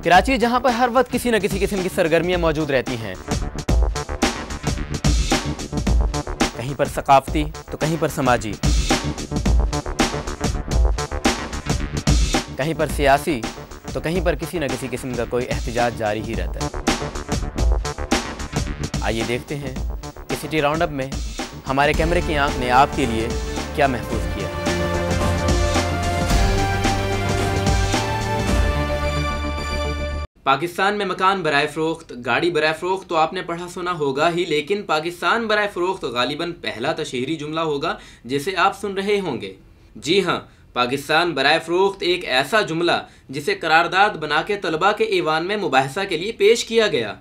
कराची जहां पर हर वक्त किसी न किसी किस्म की सरगर्मियां मौजूद रहती हैं, कहीं पर सकाफती तो कहीं पर समाजी, कहीं पर सियासी तो कहीं पर किसी न किसी किस्म का कोई एहतजाज जारी ही रहता है। आइए देखते हैं कि सिटी राउंड अप में हमारे कैमरे की आंख ने आपके लिए क्या महफूज किया। पाकिस्तान में मकान बराए फ़रोख्त, गाड़ी बराए फ़रोख्त तो आपने पढ़ा सुना होगा ही, लेकिन पाकिस्तान बराए फ़रोख्त गालिबन पहला तशहीरी जुमला होगा जिसे आप सुन रहे होंगे। जी हाँ, पाकिस्तान बराए फ़रोख्त एक ऐसा जुमला जिसे करारदाद बना के तलबा के ईवान में मुबाहसा के लिए पेश किया गया,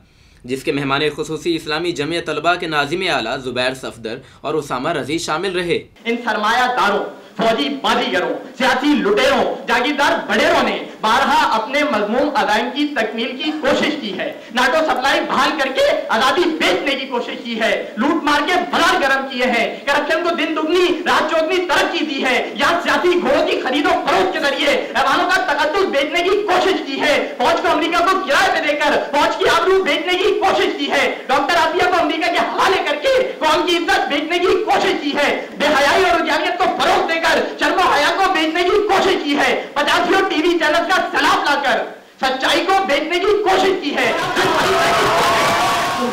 जिसके मेहमान खुसूसी इस्लामी जमियत तलबा के नाज़िम आला ज़ुबैर सफदर और उसामा रज़ी शामिल रहे। इन सरमायादारों, फौजी बाजीगरों, सियासी लुटेरों, जागीरदार बड़ेरों ने बारहा अपने मज़मूम अज़ाइम की तकमील की कोशिश की है। नाटो सप्लाई बहाल करके आज़ादी बेचने की कोशिश की है, लूट मार के बाजार गर्म किए हैं, करप्शन को दिन दुगनी रात चौगनी तरक्की दी है, यहाँ सियासी घोड़ों की खरीदो फरोख्त के जरिए ऐवानों का तकद्दुस बेचने की कोशिश की है, फौज को अमेरिका को किराए पे देकर फौज की आबरू बेचने की कोशिश की है, डॉक्टर आसिया को अमेरिका के हवाले करके कौम की इज्जत बेचने की कोशिश की है, बेहयाई और रुजानियत को फरोख्त देकर शर्मो हया को बेचने की कोशिश की है, 50 टीवी चैनल का सलाब लाकर सच्चाई को बेचने की कोशिश की है।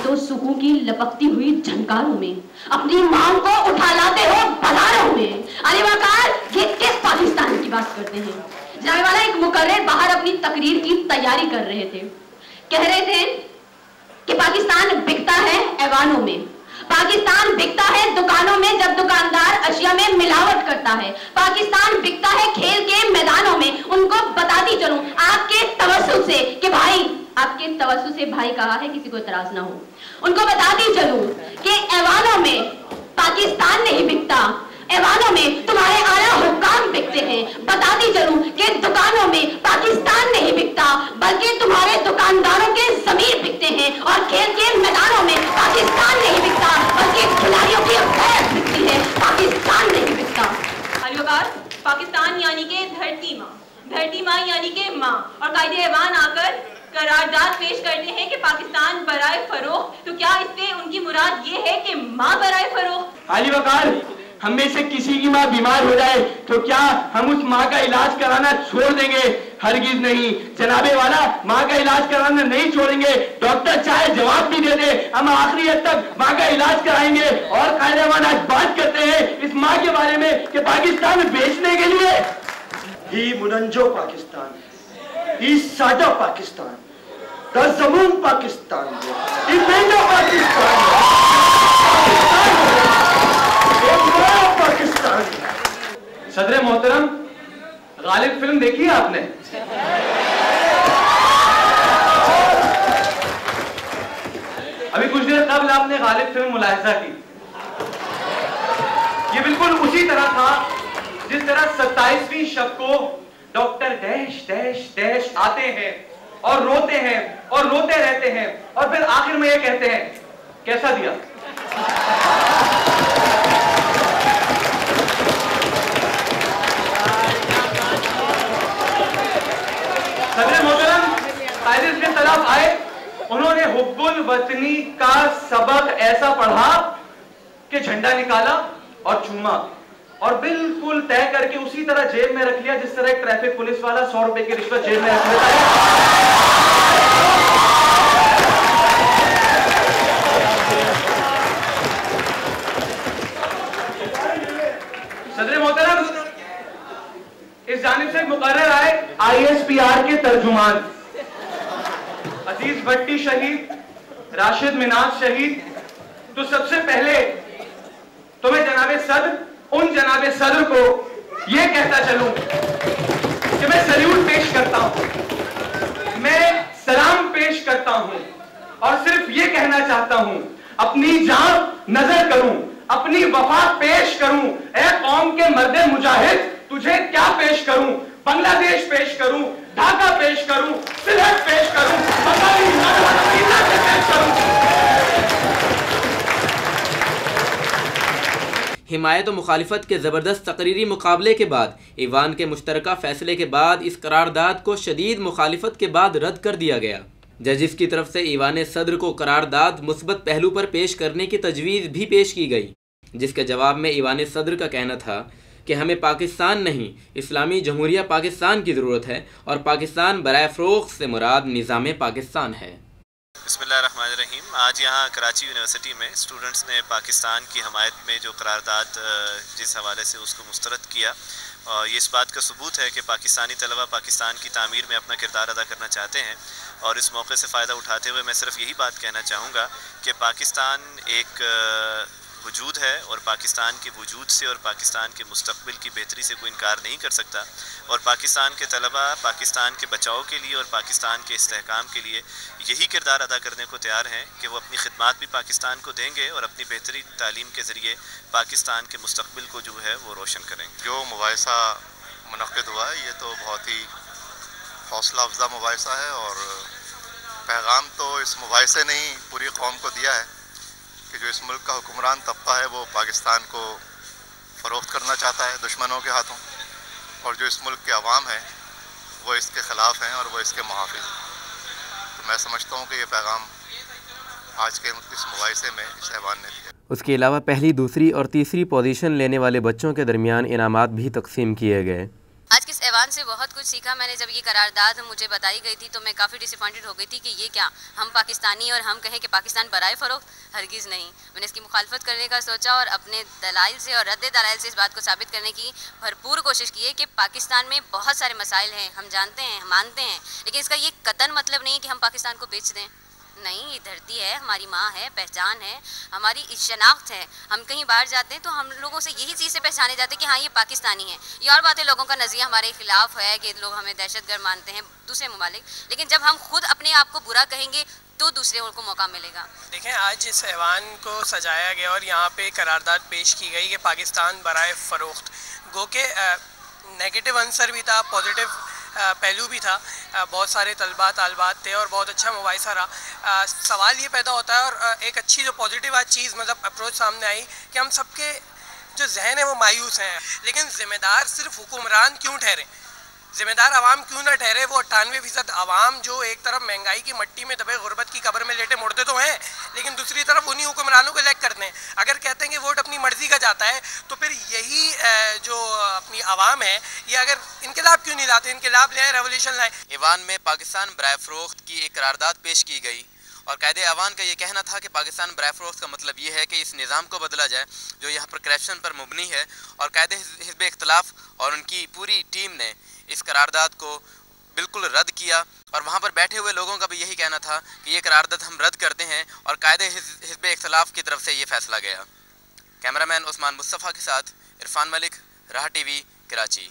तो सुकून की लपकती हुई झनकारों में अपनी मांग को उठा लाते हो बाजारों में। अरे वकार, ये किस पाकिस्तान की बात करते हैं? जाने वाला एक मुकर्रर बाहर अपनी तकरीर की तैयारी कर रहे थे, कह रहे थे कि पाकिस्तान बिकता है ऐवानों में, पाकिस्तान बिकता है दुकानों में जब दुकानदार अशिया में मिलावट करता है, पाकिस्तान बिकता है खेल के मैदानों में। उनको बताती चलूं आपके तवज्जुह से कि भाई, आपके तवज्जुह से भाई कहा है, किसी को इतराज ना हो, उनको बताती चलूं कि ऐवानों में पाकिस्तान नहीं बिकता, ऐवानों में तुम्हारे आला हुक्काम बिकते हैं। बताती चलूं कि दुकानों में पाकिस्तान नहीं बिकता, बल्कि तुम्हारे दुकानदारों के ज़मीर बिकते हैं, और खेल के मैदानों में पाकिस्तान नहीं बिकता, बल्कि खिलाड़ियों की गैरत बिकती है, पाकिस्तान नहीं बिकता। अलवकार, पाकिस्तान यानी कि धरती माँ यानी कि माँ, और कायदे ऐवान आकर करारदाद पेश करते हैं कि पाकिस्तान बराए फरोख्त। तो क्या इससे उनकी मुराद ये है कि माँ बराए फरोख्त? अली वकार, हम में से किसी की माँ बीमार हो जाए तो क्या हम उस माँ का इलाज कराना छोड़ देंगे? हरगिज नहीं जनाबे वाला, माँ का इलाज कराना नहीं छोड़ेंगे। डॉक्टर चाहे जवाब भी दे दे, हम आखिरी हद तक माँ का इलाज कराएंगे। और कायदेमान आज बात करते हैं इस माँ के बारे में कि पाकिस्तान बेचने के लिए ही मुनंजो पाकिस्तान, ही सादा पाकिस्तान, दज़मून पाकिस्तान, ही महंगा पाकिस्तान, पाकिस्तान। सदर मोहतरम, गालिब फिल्म देखी है आपने? अभी कुछ देर कबल आपने गालिब फिल्म मुलाहिजा की। ये बिल्कुल उसी तरह था जिस तरह 27वीं शब को डॉक्टर डैश डैश डैश आते हैं और रोते हैं और रोते रहते हैं, और फिर आखिर में ये कहते हैं, कैसा दिया? सदर मोहतरम कायदे के तरफ आए, उन्होंने हुब्बुल वतनी का सबक ऐसा पढ़ा कि झंडा निकाला और चूमा, और बिल्कुल तय करके उसी तरह जेब में रख लिया जिस तरह एक ट्रैफिक पुलिस वाला 100 रुपए की रिश्वत जेब में रख लेता है। सदर मोहतरम, इस जानिब से मुकर्रर आए ISPR के तर्जुमान, अजीज भट्टी शहीद, राशिद मिनाज शहीद। तो सबसे पहले तो मैं जनाबे सदर, उन जनाबे सदर को यह कहता चलूं कि मैं सल्यूट पेश करता हूं, मैं सलाम पेश करता हूं, और सिर्फ यह कहना चाहता हूं, अपनी जान नजर करूं, अपनी वफा पेश करूं। ए कौम के मर्दे मुजाहिद, तुझे क्या पेश करूं? बांग्लादेश पेश करूं, ढाका पेश करूं, सिलहट पेश करूं, पेश करूं। حمایت و مخالفت کے زبردست تقریری مقابلے کے بعد ایوان کے مشترکہ فیصلے کے بعد اس قرارداد کو شدید مخالفت کے بعد رد کر دیا گیا۔ ججز کی طرف سے ایوان صدر کو قرارداد مثبت پہلو پر پیش کرنے کی تجویز بھی پیش کی گئی، جس کے جواب میں ایوان صدر کا کہنا تھا کہ ہمیں پاکستان نہیں، اسلامی جمہوریہ پاکستان کی ضرورت ہے، اور پاکستان برائے فروخت سے مراد نظام پاکستان ہے۔ بسم اللہ الرحمن الرحیم۔ آج یہاں کراچی یونیورسٹی میں اسٹوڈنٹس نے پاکستان کی حمایت میں جو قرارداد جس حوالے سے اس کو مسترد کیا، یہ اس بات کا ثبوت ہے کہ پاکستانی طلبہ پاکستان کی تعمیر میں اپنا کردار ادا کرنا چاہتے ہیں، اور اس موقع سے فائدہ اٹھاتے ہوئے میں صرف یہی بات کہنا چاہوں گا کہ پاکستان ایک وجود ہے، اور پاکستان کے وجود سے اور پاکستان کے مستقبل کی بہتری سے کوئی انکار نہیں کر سکتا، اور پاکستان کے طلبہ پاکستان کے بچاؤ کے لیے اور پاکستان کے استحکام کے لیے یہی کردار ادا کرنے کو تیار ہیں کہ وہ اپنی خدمات بھی پاکستان کو دیں گے اور اپنی بہترین تعلیم کے ذریعے پاکستان کے مستقبل کو جو ہے وہ روشن کریں گے۔ جو مباحثہ منعقد ہوا ہے یہ تو بہت ہی حوصلہ افزا مباحثہ ہے، اور پیغام تو اس مباحثے نے ہی پوری قوم کو دیا ہے کہ جو اس ملک کا حکمران طبقہ ہے وہ پاکستان کو فروخت کرنا چاہتا ہے دشمنوں کے ہاتھوں، اور جو اس ملک کے عوام ہیں وہ اس کے خلاف ہیں اور وہ اس کے محافظ ہیں۔ تو میں سمجھتا ہوں کہ یہ پیغام آج کے اس مباحثے میں اس ایوان نے دیا۔ اس کے علاوہ پہلی، دوسری اور تیسری پوزیشن لینے والے بچوں کے درمیان انعامات بھی تقسیم کیے گئے۔ آج کے اس ایوان سے بہت کچھ سیکھا میں نے۔ جب یہ قرارداد مجھے بتائی گئی تھی تو میں کافی ڈس اپوائنٹڈ ہو گئی تھی کہ یہ کیا، ہم پاکستانی اور ہم کہیں کہ پاکستان برائے فروخت، ہرگز نہیں۔ میں نے اس کی مخالفت کرنے کا سوچا اور اپنے دلائل سے اور رد دلائل سے اس بات کو ثابت کرنے کی بھرپور کوشش کی ہے کہ پاکستان میں بہت سارے مسائل ہیں، ہم جانتے ہیں، ہم مانتے ہیں، لیکن اس کا یہ قطعاً مطلب نہیں ہے کہ ہم پاکستان کو بیچ دیں۔ نہیں، یہ دھرتی ہے، ہماری ماں ہے، پہچان ہے، ہماری شناخت ہے۔ ہم کہیں باہر جاتے ہیں تو ہم لوگوں سے یہی چیز سے پہچانے جاتے ہیں کہ ہاں یہ پاکستانی ہے۔ یہ اور بات ہے لوگوں کا نظریہ ہمارے خلاف ہے کہ لوگ ہمیں دہشت گرد مانتے ہیں دوسرے ممالک، لیکن جب ہم خود اپنے آپ کو برا کہیں گے تو دوسرے کو موقع ملے گا۔ دیکھیں، آج اس ایوان کو سجایا گیا اور یہاں پہ قرارداد پیش کی گئی کہ پاکستان برائے فروخت، گو کہ نیگیٹو عنصر بھی تھا، پازیٹیو پہلو بھی تھا، بہت سارے طلباء طالبات تھے اور بہت اچھا مباحثہ رہا۔ سوال یہ پیدا ہوتا ہے، اور ایک اچھی جو پازیٹیو چیز مطلب اپروچ سامنے آئی کہ ہم سب کے جو ذہن ہے وہ مایوس ہیں، لیکن ذمہ دار صرف حکمران کیوں ٹھہرے، ذمہ دار عوام کیوں نہ ٹھہرے؟ وہ 98% عوام جو ایک طرف مہنگائی کی مٹی میں دبے غربت کی قبر میں لیٹے مردے تو ہیں، لیکن دوسری طرف انہی حکمرانوں کو الیکٹ کرتے ہیں۔ اگر کہتے ہیں کہ ووٹ اپنی مرضی کا جاتا ہے تو پھر یہی جو اپنی عوام ہے یہ اگر انقلاب کیوں نہیں لاتے، انقلاب لائیں، ریولیوشن لائیں۔ ایوان میں پاکستان برائے فروخت کی ایک قرارداد پیش کی گئی، اور قائد ایوان کا یہ کہنا تھا کہ پاکستان برائے فروخت کا مطلب یہ ہے کہ اس نظام کو بدلا جائے جو یہاں پر کرپشن پر مبنی ہے، اور قائد حزب اختلاف اور ان کی پوری ٹیم نے اس قرارداد کو بالکل رد کیا، اور وہاں پر بیٹھے ہوئے لوگوں کا بھی یہی کہنا تھا کہ یہ قرارداد ہم رد کرتے ہیں، اور قائد حزب اختلاف کی طرف سے یہ فیصلہ گیا۔ کیمرہ مین عثمان مصطفیٰ کے ساتھ عرفان ملک، راہ ٹی وی، کراچی۔